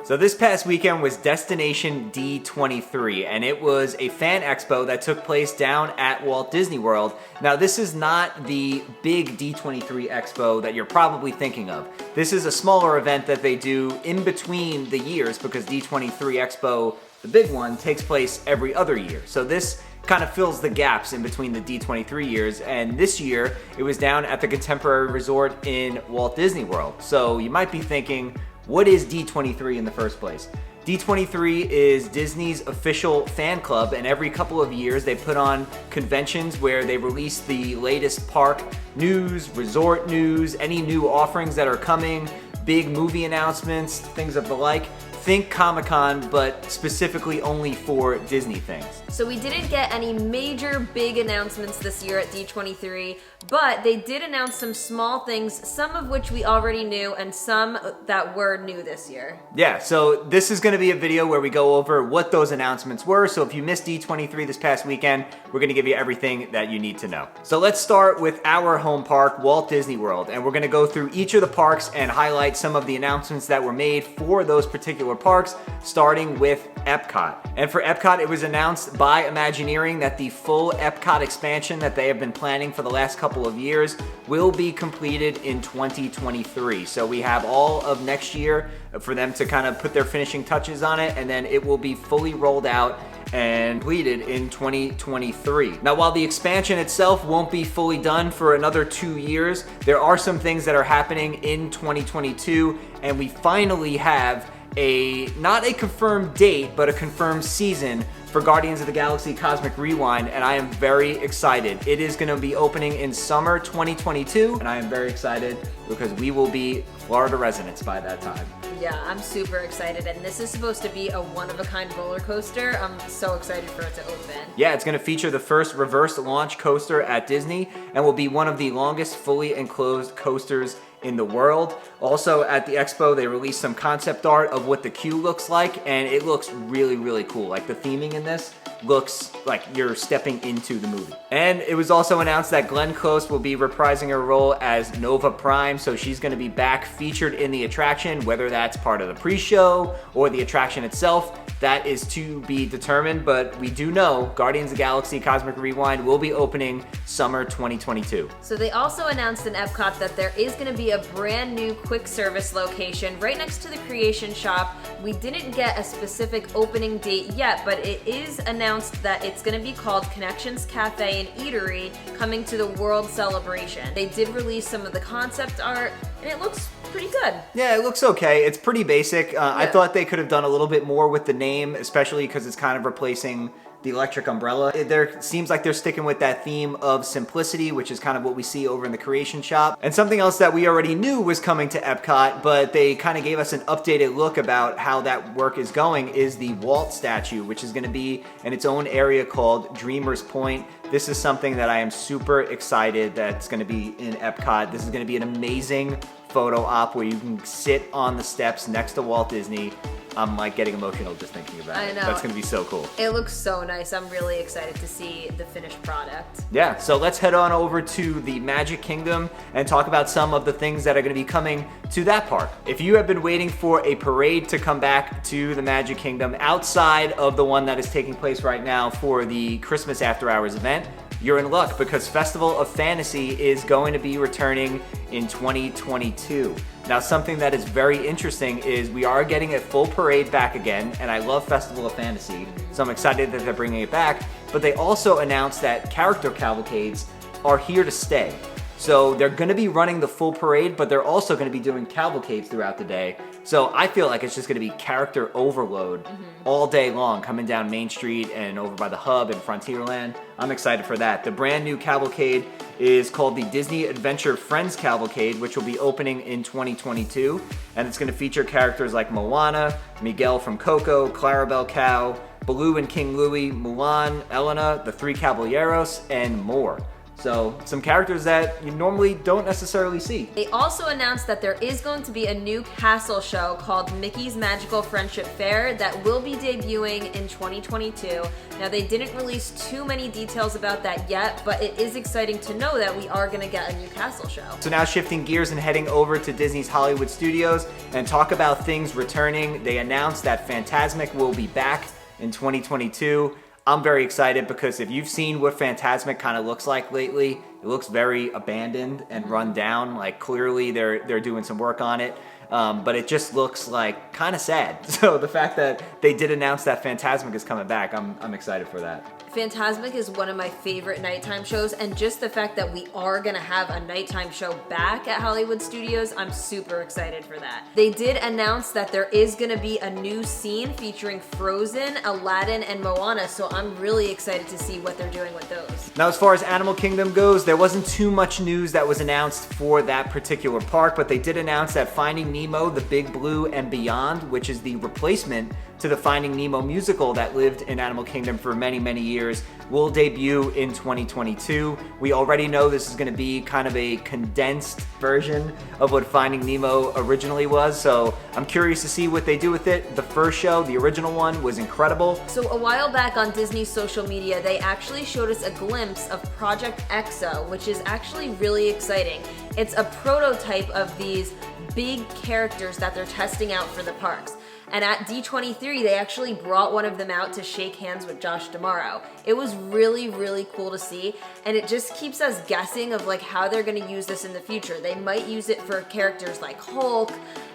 So this past weekend was Destination D23, and it was a fan expo that took place down at Walt Disney World. Now, this is not the big D23 expo that you're probably thinking of. This is a smaller event that they do in between the years because D23 Expo, the big one, takes place every other year. So this kind of fills the gaps in between the D23 years, and this year it was down at the Contemporary Resort in Walt Disney World. So you might be thinking, what is D23 in the first place? D23 is Disney's official fan club, and every couple of years they put on conventions where they release the latest park news, resort news, any new offerings that are coming, big movie announcements, things of the like. Think Comic-Con, but specifically only for Disney things. So we didn't get any major big announcements this year at D23, but they did announce some small things, some of which we already knew and some that were new this year. Yeah, so this is going to be a video where we go over what those announcements were. So if you missed D23 this past weekend, we're going to give you everything that you need to know. So let's start with our home park, Walt Disney World, and we're going to go through each of the parks and highlight some of the announcements that were made for those particular parks, starting with Epcot. And for Epcot, it was announced by Imagineering that the full Epcot expansion that they have been planning for the last couple of years will be completed in 2023. So we have all of next year for them to kind of put their finishing touches on it, and then it will be fully rolled out and completed in 2023. Now, while the expansion itself won't be fully done for another 2 years, there are some things that are happening in 2022, and we finally have not a confirmed date, but a confirmed season for Guardians of the Galaxy Cosmic Rewind, and I am very excited. It is going to be opening in summer 2022, and I am very excited because we will be Florida residents by that time. Yeah, I'm super excited, and this is supposed to be a one-of-a-kind roller coaster. I'm so excited for it to open. Yeah, it's going to feature the first reverse launch coaster at Disney and will be one of the longest fully enclosed coasters in the world. Also at the expo, they released some concept art of what the queue looks like, and it looks really, really cool. Like the theming in this looks like you're stepping into the movie. And it was also announced that Glenn Close will be reprising her role as Nova Prime, so she's going to be back featured in the attraction, whether that's part of the pre-show or the attraction itself. That is to be determined, but we do know Guardians of the Galaxy Cosmic Rewind will be opening summer 2022. So they also announced in Epcot that there is going to be a brand new quick service location right next to the Creation Shop. We didn't get a specific opening date yet, but it is announced that it's going to be called Connections Cafe and Eatery, coming to the World Celebration. They did release some of the concept art, and it looks pretty good. Yeah, it looks okay. It's pretty basic. I thought they could have done a little bit more with the name, especially because it's kind of replacing the electric umbrella. There seems like they're sticking with that theme of simplicity, which is kind of what we see over in the Creation Shop. And something else that we already knew was coming to Epcot, but they kind of gave us an updated look about how that work is going, is the Walt statue, which is going to be in its own area called Dreamers Point. This is something that I am super excited that's going to be in Epcot. This is going to be an amazing photo op where you can sit on the steps next to Walt Disney. I'm like getting emotional just thinking about it. I know. That's going to be so cool. It looks so nice. I'm really excited to see the finished product. Yeah, so let's head on over to the Magic Kingdom and talk about some of the things that are going to be coming to that park. If you have been waiting for a parade to come back to the Magic Kingdom outside of the one that is taking place right now for the Christmas After Hours event, you're in luck because Festival of Fantasy is going to be returning in 2022. Now, something that is very interesting is we are getting a full parade back again, and I love Festival of Fantasy, so I'm excited that they're bringing it back. But they also announced that character cavalcades are here to stay. So they're going to be running the full parade, but they're also going to be doing cavalcades throughout the day. So I feel like it's just going to be character overload all day long, coming down Main Street and over by the Hub and Frontierland. I'm excited for that. The brand new cavalcade is called the Disney Adventure Friends Cavalcade, which will be opening in 2022. And it's going to feature characters like Moana, Miguel from Coco, Clarabelle Cow, Baloo and King Louie, Mulan, Elena, the Three Caballeros, and more. So some characters that you normally don't necessarily see. They also announced that there is going to be a new castle show called Mickey's Magical Friendship Fair that will be debuting in 2022. Now, they didn't release too many details about that yet, but it is exciting to know that we are going to get a new castle show. So now shifting gears and heading over to Disney's Hollywood Studios and talk about things returning. They announced that Fantasmic will be back in 2022. I'm very excited because if you've seen what Fantasmic kind of looks like lately, it looks very abandoned and run down. Like clearly they're doing some work on it, but it just looks like kind of sad. So the fact that they did announce that Fantasmic is coming back, I'm excited for that. Fantasmic is one of my favorite nighttime shows, and just the fact that we are going to have a nighttime show back at Hollywood Studios, I'm super excited for that. They did announce that there is going to be a new scene featuring Frozen, Aladdin, and Moana, so I'm really excited to see what they're doing with those. Now, as far as Animal Kingdom goes, there wasn't too much news that was announced for that particular park, but they did announce that Finding Nemo, The Big Blue, and Beyond, which is the replacement to the Finding Nemo musical that lived in Animal Kingdom for many, many years, will debut in 2022. We already know this is going to be kind of a condensed version of what Finding Nemo originally was, so I'm curious to see what they do with it. The first show, the original one, was incredible. So a while back on Disney's social media, they actually showed us a glimpse of Project EXO, which is actually really exciting. It's a prototype of these big characters that they're testing out for the parks. And at D23, they actually brought one of them out to shake hands with Josh D'Amaro. It was really, really cool to see, and it just keeps us guessing of like how they're going to use this in the future. They might use it for characters like Hulk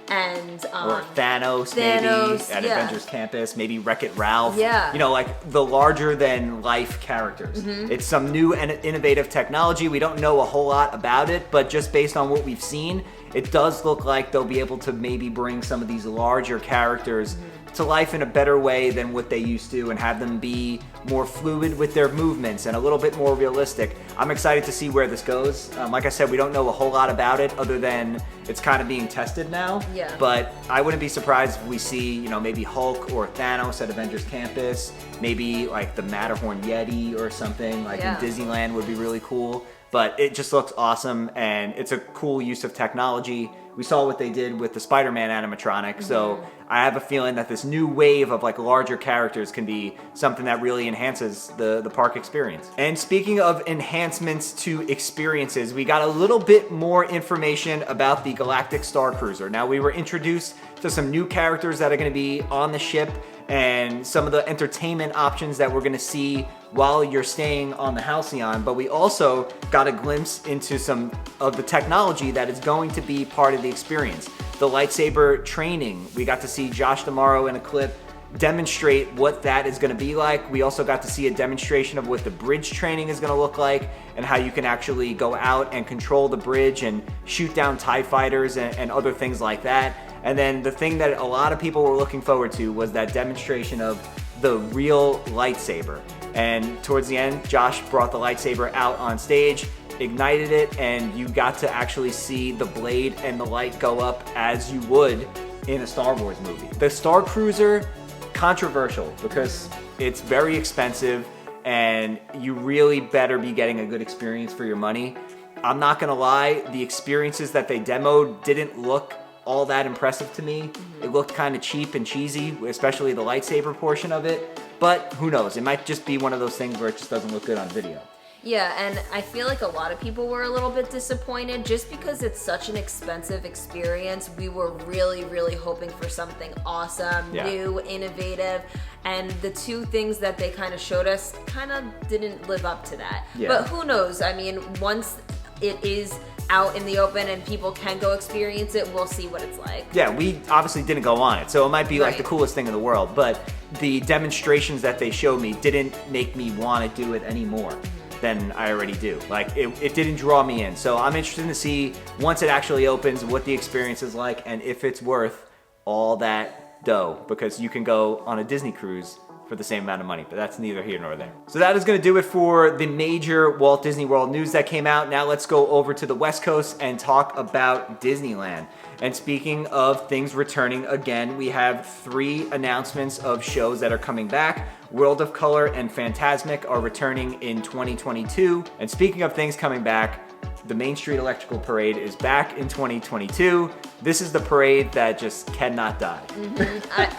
and or Thanos maybe at Avengers Campus, maybe Wreck-It Ralph. Yeah. You know, like the larger than life characters. It's some new and innovative technology. We don't know a whole lot about it, but just based on what we've seen, it does look like they'll be able to maybe bring some of these larger characters to life in a better way than what they used to and have them be more fluid with their movements and a little bit more realistic. I'm excited to see where this goes. Like I said, we don't know a whole lot about it other than it's kind of being tested now. Yeah. But I wouldn't be surprised if we see, you know, maybe Hulk or Thanos at Avengers Campus, maybe like the Matterhorn Yeti or something like in Disneyland would be really cool. But it just looks awesome, and it's a cool use of technology. We saw what they did with the Spider-Man animatronic, so I have a feeling that this new wave of like larger characters can be something that really enhances the park experience. And speaking of enhancements to experiences, we got a little bit more information about the Galactic Star Cruiser. Now, we were introduced to some new characters that are going to be on the ship and some of the entertainment options that we're going to see while you're staying on the Halcyon, but we also got a glimpse into some of the technology that is going to be part of the experience. The lightsaber training, we got to see Josh D'Amaro in a clip demonstrate what that is going to be like. We also got to see a demonstration of what the bridge training is going to look like and how you can actually go out and control the bridge and shoot down TIE fighters and other things like that. And then the thing that a lot of people were looking forward to was that demonstration of the real lightsaber. And towards the end, Josh brought the lightsaber out on stage, ignited it, and you got to actually see the blade and the light go up as you would in a Star Wars movie. The Star Cruiser, controversial because it's very expensive and you really better be getting a good experience for your money. I'm not gonna lie, the experiences that they demoed didn't look all that impressive to me. It looked kind of cheap and cheesy, especially the lightsaber portion of it, but who knows? It might just be one of those things where it just doesn't look good on video. Yeah, and I feel like a lot of people were a little bit disappointed just because it's such an expensive experience. We were really, really hoping for something awesome, new, innovative, and the two things that they kind of showed us kind of didn't live up to that. Yeah. But who knows? I mean, once it is out in the open and people can go experience it, we'll see what it's like. Yeah, we obviously didn't go on it, so it might be like the coolest thing in the world, but the demonstrations that they showed me didn't make me want to do it anymore than I already do. Like, it didn't draw me in. So I'm interested to see, once it actually opens, what the experience is like and if it's worth all that dough because you can go on a Disney cruise for the same amount of money, but that's neither here nor there. So that is going to do it for the major Walt Disney World news that came out. Now let's go over to the West Coast and talk about Disneyland. And speaking of things returning again, we have 3 announcements of shows that are coming back. World of Color and Fantasmic are returning in 2022. And speaking of things coming back, the Main Street Electrical Parade is back in 2022. This is the parade that just cannot die.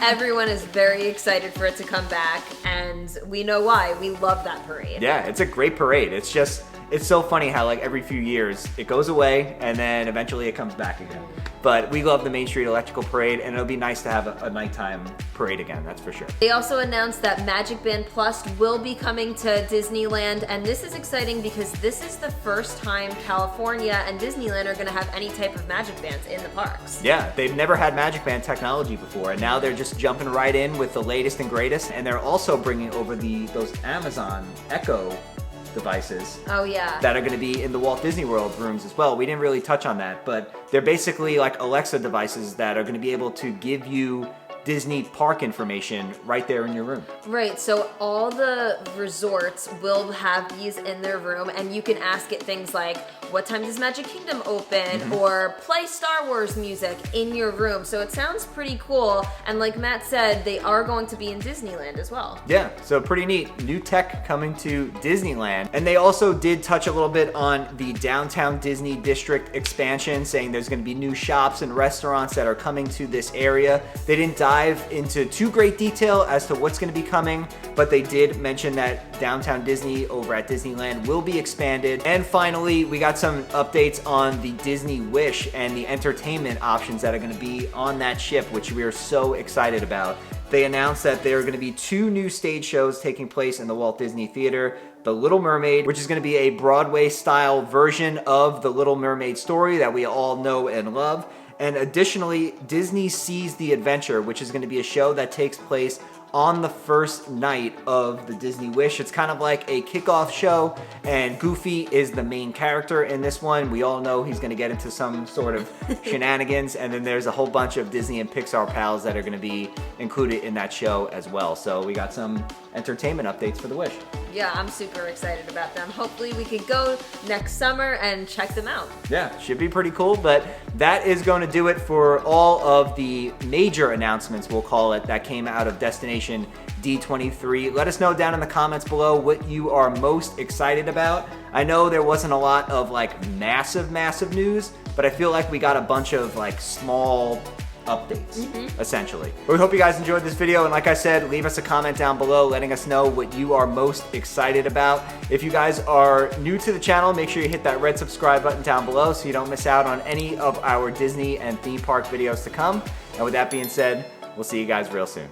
Everyone is very excited for it to come back, and we know why. We love that parade. Yeah, it's a great parade. It's so funny how like every few years it goes away and then eventually it comes back again. But we love the Main Street Electrical Parade, and it'll be nice to have a nighttime parade again, that's for sure. They also announced that Magic Band Plus will be coming to Disneyland, and this is exciting because this is the first time California and Disneyland are going to have any type of Magic Bands in the parks. Yeah, they've never had Magic Band technology before, and now they're just jumping right in with the latest and greatest, and they're also bringing over those Amazon Echo devices. Oh yeah. That are going to be in the Walt Disney World rooms as well. We didn't really touch on that, but they're basically like Alexa devices that are going to be able to give you Disney park information right there in your room. Right, so all the resorts will have these in their room, and you can ask it things like, what time does Magic Kingdom open? Or play Star Wars music in your room. So it sounds pretty cool, and like Matt said, they are going to be in Disneyland as well. Yeah, so pretty neat. New tech coming to Disneyland. And they also did touch a little bit on the Downtown Disney District expansion, saying there's going to be new shops and restaurants that are coming to this area. They didn't dive into too great detail as to what's going to be coming, but they did mention that Downtown Disney over at Disneyland will be expanded. And finally, we got some updates on the Disney Wish and the entertainment options that are going to be on that ship, which we are so excited about. They announced that there are going to be 2 new stage shows taking place in the Walt Disney Theater. The Little Mermaid, which is going to be a Broadway-style version of the Little Mermaid story that we all know and love. And additionally, Disney Sees the Adventure, which is going to be a show that takes place on the first night of the Disney Wish. It's kind of like a kickoff show, and Goofy is the main character in this one. We all know he's going to get into some sort of shenanigans, and then there's a whole bunch of Disney and Pixar pals that are going to be included in that show as well. So we got some entertainment updates for the Wish. Yeah, I'm super excited about them. Hopefully we could go next summer and check them out. Yeah, should be pretty cool, but that is going to do it for all of the major announcements, we'll call it, that came out of Destination D23. Let us know down in the comments below what you are most excited about. I know there wasn't a lot of like massive news, but I feel like we got a bunch of like small updates, essentially. We hope you guys enjoyed this video, and like I said, leave us a comment down below letting us know what you are most excited about. If you guys are new to the channel, make sure you hit that red subscribe button down below so you don't miss out on any of our Disney and theme park videos to come. And with that being said, we'll see you guys real soon.